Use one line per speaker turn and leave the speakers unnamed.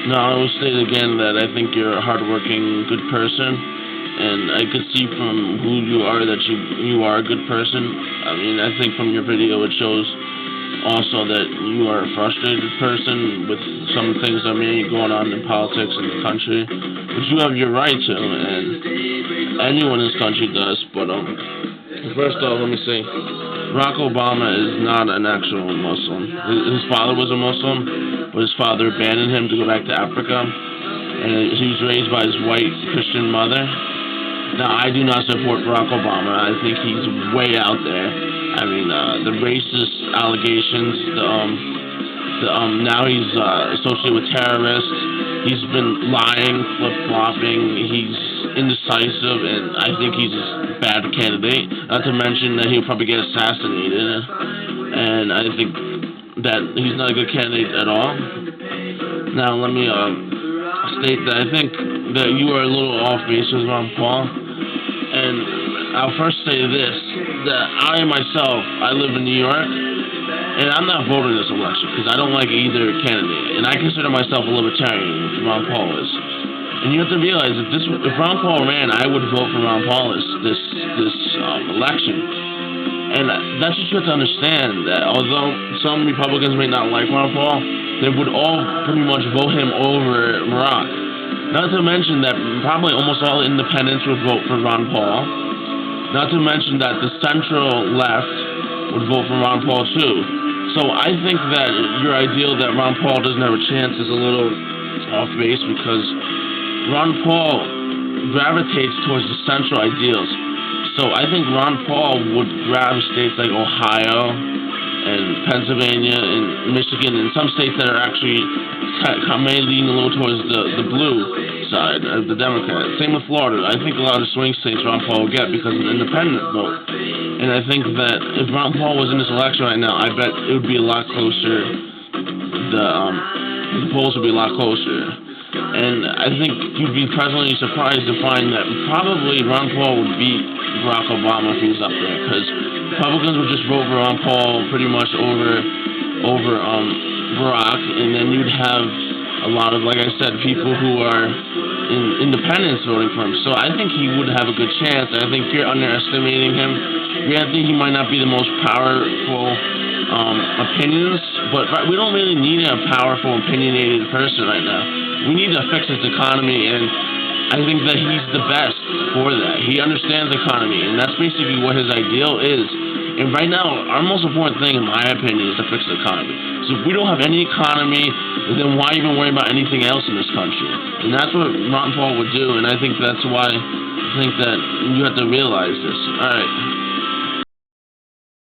No, I will state again that I think you're a hardworking, good person, and I could see from who you are that you are a good person. I mean, I think from your video it shows also that you are a frustrated person with some things that may be going on in politics in the country, which you have your right to, and anyone in this country does. But first off, let me say, Barack Obama is not an actual Muslim. His father was a Muslim, but his father abandoned him to go back to Africa, and he was raised by his white Christian mother. Now, I do not support Barack Obama. I think he's way out there. I mean, the racist allegations, now he's associated with terrorists. He's been lying, flip-flopping. He's indecisive, and I think he's a bad candidate. Not to mention that he'll probably get assassinated, and I think that he's not a good candidate at all. Now, let me state that I think that you are a little off base with Ron Paul, and I'll first say this, that I myself, I live in New York, and I'm not voting this election because I don't like either candidate, and I consider myself a libertarian, which Ron Paul is. And you have to realize if Ron Paul ran, I would vote for Ron Paul this election. And that's what you have to understand, that although some Republicans may not like Ron Paul, they would all pretty much vote him over Barack. Not to mention that probably almost all independents would vote for Ron Paul. Not to mention that the central left would vote for Ron Paul too. So I think that your ideal that Ron Paul doesn't have a chance is a little off base, because Ron Paul gravitates towards the central ideals. So I think Ron Paul would grab states like Ohio and Pennsylvania and Michigan and some states that are actually may lean a little towards the blue side of the Democrat. Same with Florida. I think a lot of swing states Ron Paul will get because of the independent vote. And I think that if Ron Paul was in this election right now, I bet it would be a lot closer. The polls would be a lot closer. And I think you'd be pleasantly surprised to find that probably Ron Paul would beat Barack Obama if he was up there, because Republicans would just vote for Ron Paul pretty much over Barack, and then you'd have a lot of, like I said, people who are independents voting for him. So I think he would have a good chance. I think you're underestimating him. I think he might not be the most powerful opinions, but we don't really need a powerful, opinionated person right now. We need to fix this economy, and I think that he's the best for that. He understands the economy, and that's basically what his ideal is. And right now, our most important thing, in my opinion, is to fix the economy. So if we don't have any economy, then why even worry about anything else in this country? And that's what Ron Paul would do, and I think that's why I think that you have to realize this. All right.